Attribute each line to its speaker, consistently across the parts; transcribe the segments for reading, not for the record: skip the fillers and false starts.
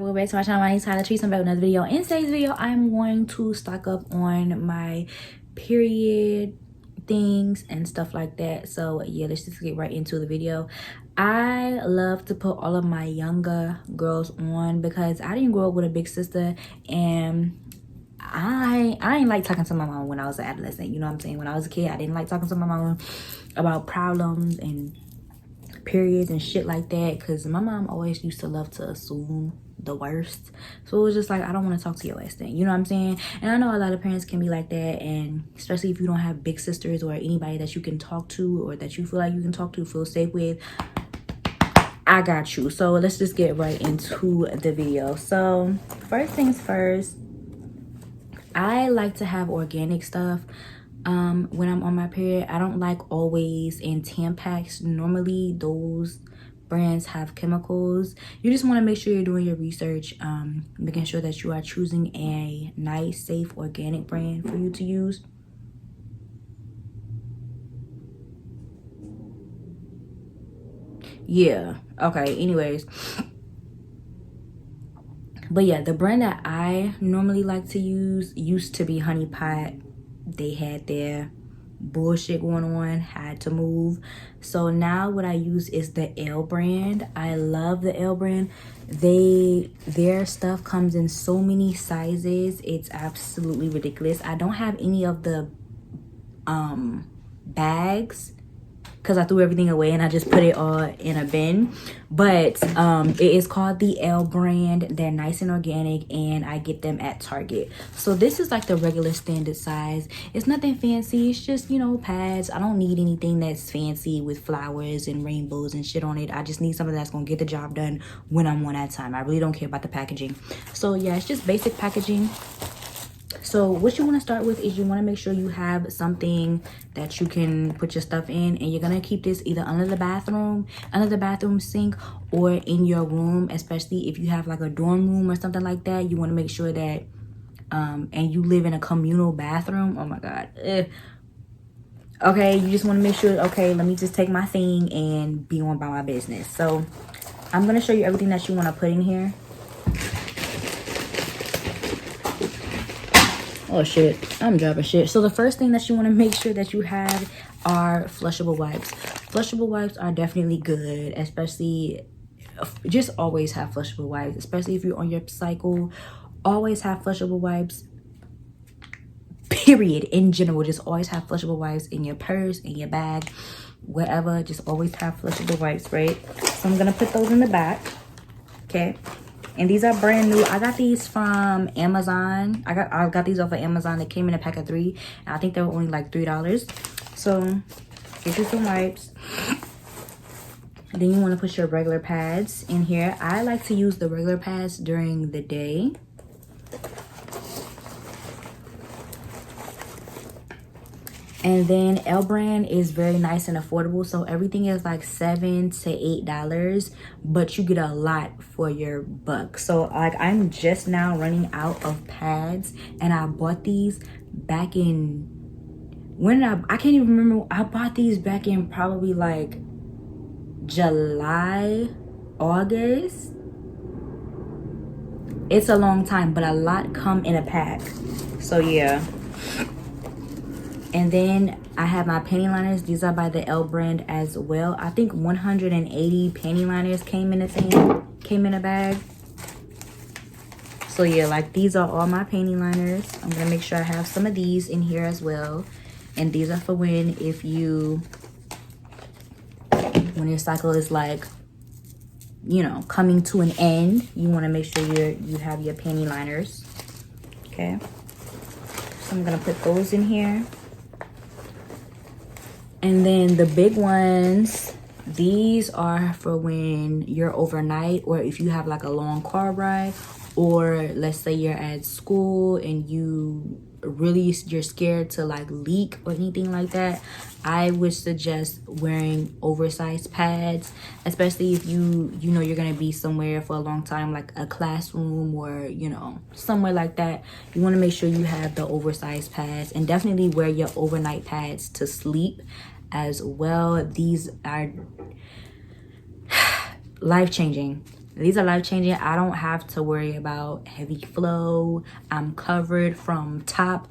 Speaker 1: welcome back to my channel. My name is Tyler Trees. I'm back with another video. In today's video, I'm going to stock up on my period things and stuff like that. So yeah, let's just get right into the video. I love to put all of my younger girls on because I didn't grow up with a big sister, and I ain't like talking to my mom when I was an adolescent. You know what I'm saying? When I was a kid, I didn't like talking to my mom about problems and periods and shit like that, because my mom always used to love to assume the worst. So it was just like, I don't want to talk to your ass then, you know what I'm saying? And I know a lot of parents can be like that, and especially if you don't have big sisters or anybody that you can talk to or that you feel like you can talk to, feel safe with, I got you. So let's just get right into the video. So first things first, I like to have organic stuff when I'm on my period. I don't like Always and Tampax. Normally those brands have chemicals. You just want to make sure you're doing your research, making sure that you are choosing a nice, safe, organic brand for you to use. Yeah, okay, anyways, but yeah, the brand that I normally like to use used to be Honey Pot. They had their bullshit going on, had to move. So now what I use is the L brand. I love the L brand. Their stuff comes in so many sizes. It's absolutely ridiculous. I don't have any of the bags because I threw everything away and I just put it all in a bin. But it is called the L brand. They're nice and organic, and I get them at Target. So this is like the regular standard size. It's nothing fancy. It's just, you know, pads. I don't need anything that's fancy with flowers and rainbows and shit on it. I just need something that's gonna get the job done when I'm on that time. I really don't care about the packaging. So yeah, it's just basic packaging. So what you want to start with is you want to make sure you have something that you can put your stuff in, and you're going to keep this either under the bathroom sink, or in your room, especially if you have like a dorm room or something like that. You want to make sure that and you live in a communal bathroom. Oh my god. Okay, you just want to make sure, okay, let me just take my thing and be on by my business. So I'm going to show you everything that you want to put in here. Oh shit, I'm dropping shit. So the first thing that you want to make sure that you have are flushable wipes. Flushable wipes are definitely good, especially, just always have flushable wipes, especially if you're on your cycle. Always have flushable wipes, period. In general, just always have flushable wipes in your purse, in your bag, wherever. Just always have flushable wipes, right? So I'm gonna put those in the back, okay? And these are brand new. I got these from Amazon. I got these off of Amazon. They came in a pack of 3, and I think they were only like $3. So get you some wipes. And then you want to put your regular pads in here. I like to use the regular pads during the day. And then L brand is very nice and affordable. So everything is like $7 to $8, but you get a lot for your buck. So like, I'm just now running out of pads, and I bought these back in, when I can't even remember. I bought these back in probably like July, August. It's a long time, but a lot come in a pack. So yeah. And then I have my panty liners. These are by the L brand as well. I think 180 panty liners came in a thing, came in a bag. So yeah, like, these are all my panty liners. I'm gonna make sure I have some of these in here as well. And these are for when your cycle is like, you know, coming to an end. You want to make sure you have your panty liners. Okay. So I'm gonna put those in here. And then the big ones, these are for when you're overnight, or if you have like a long car ride, or let's say you're at school and you're scared to like leak or anything like that. I would suggest wearing oversized pads, especially if you know you're gonna be somewhere for a long time, like a classroom or, you know, somewhere like that. You want to make sure you have the oversized pads, and definitely wear your overnight pads to sleep as well. These are life-changing. These are life-changing. I don't have to worry about heavy flow. I'm covered from top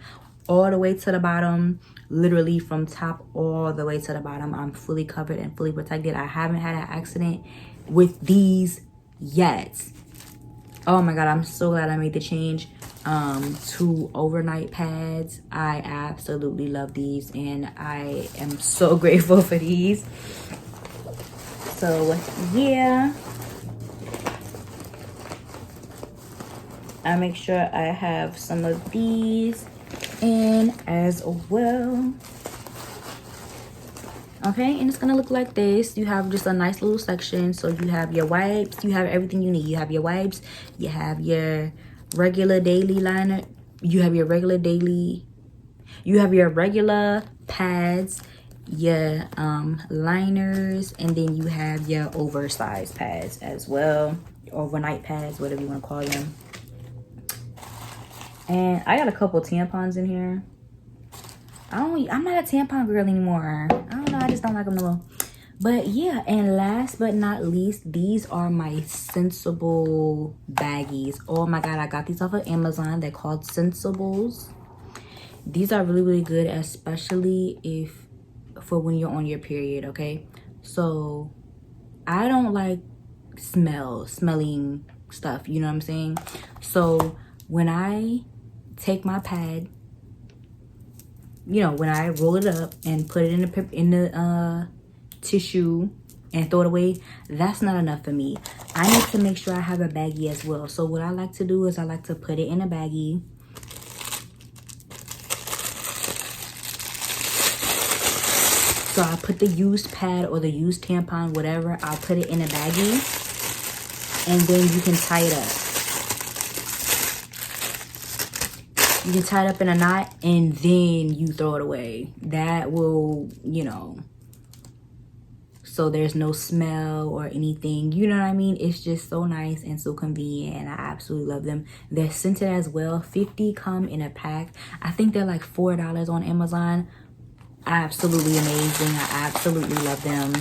Speaker 1: all the way to the bottom. Literally from top all the way to the bottom. I'm fully covered and fully protected. I haven't had an accident with these yet. Oh my god, I'm so glad I made the change to overnight pads. I absolutely love these, and I am so grateful for these. So yeah, I make sure I have some of these in as well. Okay, and it's gonna look like this. You have just a nice little section. So you have your wipes, you have everything you need. You have your wipes, you have your regular daily liner, you have your regular daily, you have your regular pads, your liners, and then you have your oversized pads as well, overnight pads, whatever you want to call them. And I got a couple tampons in here. I'm not a tampon girl anymore. I don't know, I just don't like them no more. But yeah, and last but not least, these are my Sensible baggies. Oh my god, I got these off of Amazon. They're called Sensibles. These are really, really good, especially if for when you're on your period, okay? So I don't like smelling stuff, you know what I'm saying? So when I take my pad, you know, when I roll it up and put it in the tissue and throw it away, that's not enough for me. I need to make sure I have a baggie as well. So what I like to do is I like to put it in a baggie. So I put the used pad or the used tampon, whatever, I'll put it in a baggie, and then you can tie it up. You can tie it up in a knot, and then you throw it away. That will, you know, so there's no smell or anything, you know what I mean? It's just so nice and so convenient, and I absolutely love them. They're scented as well. 50 come in a pack. I think they're like $4 on Amazon. Absolutely amazing. I absolutely love them.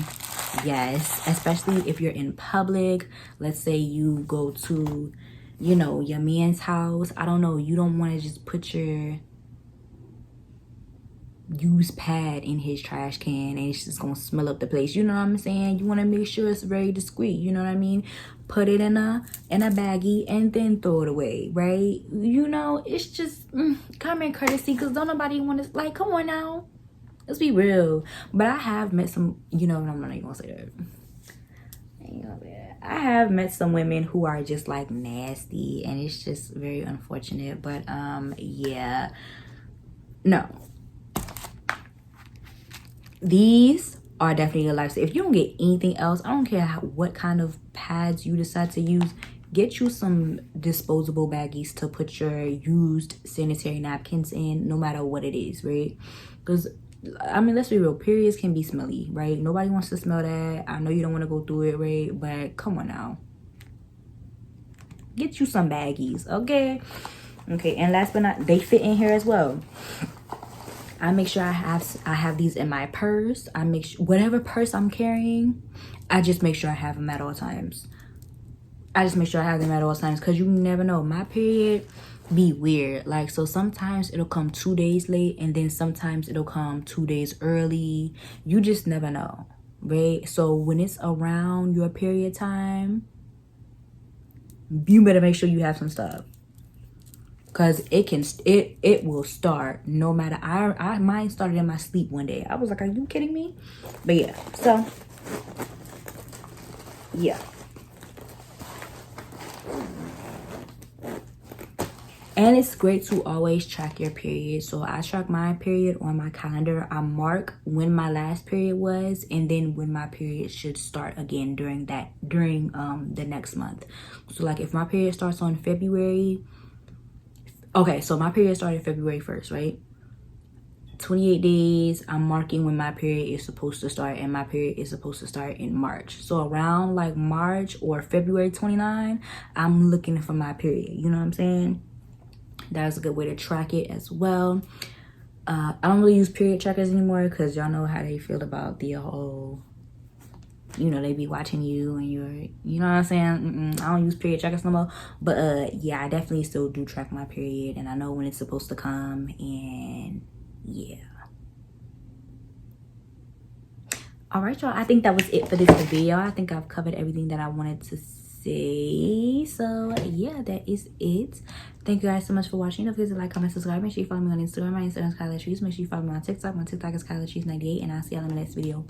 Speaker 1: Yes, especially if you're in public. Let's say you go to, you know, your man's house. I don't know, you don't want to just put your used pad in his trash can and it's just gonna smell up the place, you know what I'm saying? You want to make sure it's very discreet, you know what I mean? Put it in a baggie and then throw it away, right? You know, it's just common courtesy, because don't nobody want to, like, come on now, let's be real. But I have met some, you know, I'm not even gonna say that. I have met some women who are just like nasty, and it's just very unfortunate. But yeah, no, these are definitely a lifesaver. If you don't get anything else, I don't care what kind of pads you decide to use, get you some disposable baggies to put your used sanitary napkins in, no matter what it is, right? Because I mean, let's be real, periods can be smelly, right? Nobody wants to smell that. I know you don't want to go through it, right? But come on now, get you some baggies, okay? Okay, and last but not, they fit in here as well. I make sure I have these in my purse. I make sure whatever purse I'm carrying, I just make sure I have them at all times. I just make sure I have them at all times, because you never know. My period be weird. Like, so sometimes it'll come 2 days late, and then sometimes it'll come 2 days early. You just never know, right? So when it's around your period time, you better make sure you have some stuff, because it will start no matter. Mine started in my sleep one day. I was like, are you kidding me? But yeah, so yeah. And it's great to always track your period. So I track my period on my calendar. I mark when my last period was, and then when my period should start again during the next month. So like if my period starts on February, okay, so my period started February 1st, right? 28 days, I'm marking when my period is supposed to start, and my period is supposed to start in March. So around like March or February 29, I'm looking for my period. You know what I'm saying? That's a good way to track it as well. I don't really use period trackers anymore, because y'all know how they feel about the whole you know, they be watching you and you're, you know what I'm saying? I don't use period trackers no more. But yeah, I definitely still do track my period, and I know when it's supposed to come, and yeah. All right, y'all, I think that was it for this video. I think I've covered everything that I wanted to say. So yeah, that is it. Thank you guys so much for watching. Don't forget to like, comment, subscribe. Make sure you follow me on Instagram. My Instagram is Kyla Trees. Make sure you follow me on TikTok. My TikTok is Kyla Trees 98, and I'll see y'all in the next video.